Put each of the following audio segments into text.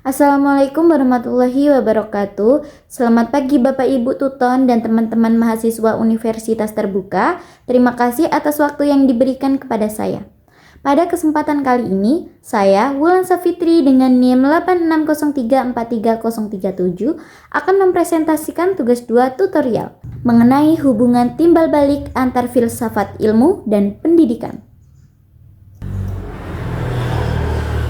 Assalamualaikum warahmatullahi wabarakatuh. Selamat pagi Bapak Ibu Tuton dan teman-teman mahasiswa Universitas Terbuka. Terima kasih atas waktu yang diberikan kepada saya. Pada kesempatan kali ini, saya Wulan Safitri dengan NIM 86034337 akan mempresentasikan tugas 2 tutorial mengenai hubungan timbal balik antar filsafat ilmu dan pendidikan.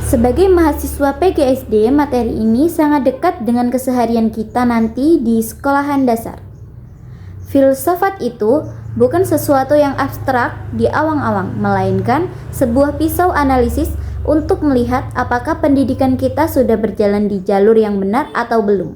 Sebagai mahasiswa PGSD, materi ini sangat dekat dengan keseharian kita nanti di sekolahan dasar. Filsafat itu bukan sesuatu yang abstrak di awang-awang, melainkan sebuah pisau analisis untuk melihat apakah pendidikan kita sudah berjalan di jalur yang benar atau belum.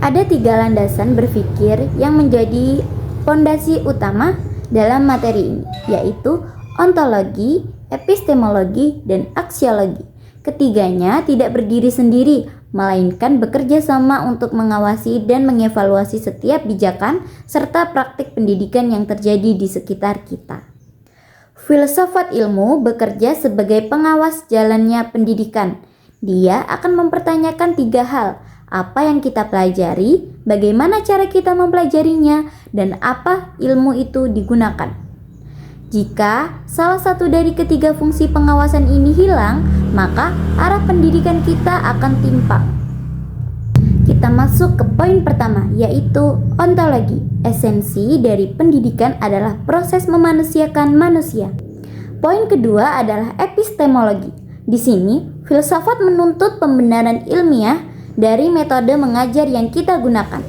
Ada 3 landasan berpikir yang menjadi fondasi utama dalam materi ini, yaitu ontologi, epistemologi, dan aksiologi. Ketiganya tidak berdiri sendiri, melainkan bekerja sama untuk mengawasi dan mengevaluasi setiap pijakan serta praktik pendidikan yang terjadi di sekitar kita. Filsafat ilmu bekerja sebagai pengawas jalannya pendidikan. Dia akan mempertanyakan 3 hal: apa yang kita pelajari, bagaimana cara kita mempelajarinya, dan apa ilmu itu digunakan. Jika salah satu dari ketiga fungsi pengawasan ini hilang, maka arah pendidikan kita akan timpang. Kita masuk ke poin pertama, yaitu ontologi. Esensi dari pendidikan adalah proses memanusiakan manusia. Poin kedua adalah epistemologi. Di sini, filsafat menuntut pembenaran ilmiah dari metode mengajar yang kita gunakan.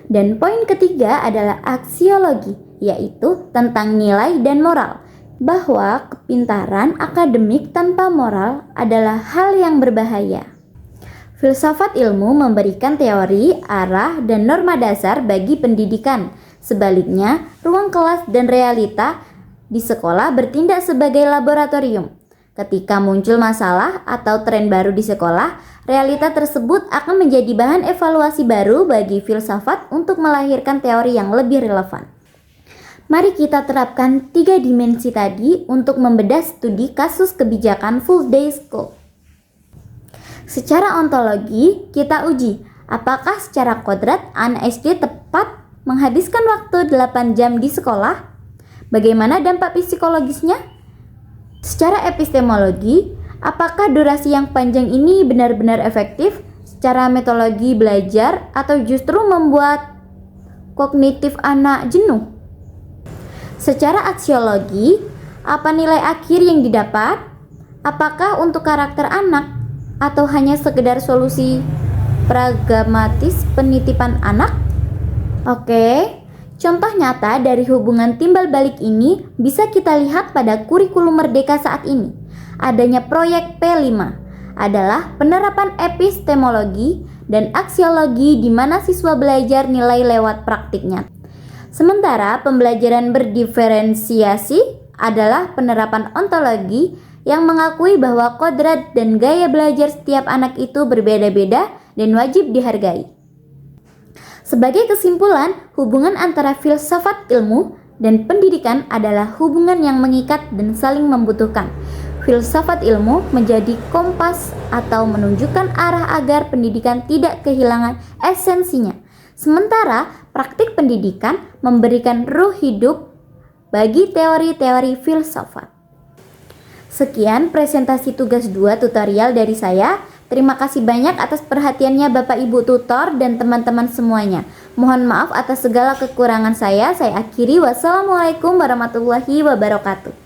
Dan poin ketiga adalah aksiologi, yaitu tentang nilai dan moral, bahwa kepintaran akademik tanpa moral adalah hal yang berbahaya. Filsafat ilmu memberikan teori, arah, dan norma dasar bagi pendidikan. Sebaliknya, ruang kelas dan realita di sekolah bertindak sebagai laboratorium. Ketika muncul masalah atau tren baru di sekolah, realita tersebut akan menjadi bahan evaluasi baru bagi filsafat untuk melahirkan teori yang lebih relevan. Mari kita terapkan 3 dimensi tadi untuk membedah studi kasus kebijakan full day school. Secara ontologi, kita uji apakah secara kodrat anak SD tepat menghabiskan waktu 8 jam di sekolah. Bagaimana dampak psikologisnya? Secara epistemologi, apakah durasi yang panjang ini benar-benar efektif secara metodologi belajar atau justru membuat kognitif anak jenuh? Secara aksiologi, apa nilai akhir yang didapat? Apakah untuk karakter anak atau hanya sekedar solusi pragmatis penitipan anak? Oke, contoh nyata dari hubungan timbal balik ini bisa kita lihat pada kurikulum Merdeka saat ini. Adanya proyek P5 adalah penerapan epistemologi dan aksiologi di mana siswa belajar nilai lewat praktiknya. Sementara pembelajaran berdiferensiasi adalah penerapan ontologi yang mengakui bahwa kodrat dan gaya belajar setiap anak itu berbeda-beda dan wajib dihargai. Sebagai kesimpulan, hubungan antara filsafat ilmu dan pendidikan adalah hubungan yang mengikat dan saling membutuhkan. Filsafat ilmu menjadi kompas atau menunjukkan arah agar pendidikan tidak kehilangan esensinya. Sementara praktik pendidikan memberikan ruh hidup bagi teori-teori filsafat. Sekian presentasi tugas 2 tutorial dari saya. Terima kasih banyak atas perhatiannya Bapak Ibu tutor dan teman-teman semuanya. Mohon maaf atas segala kekurangan saya. Saya akhiri. Wassalamualaikum warahmatullahi wabarakatuh.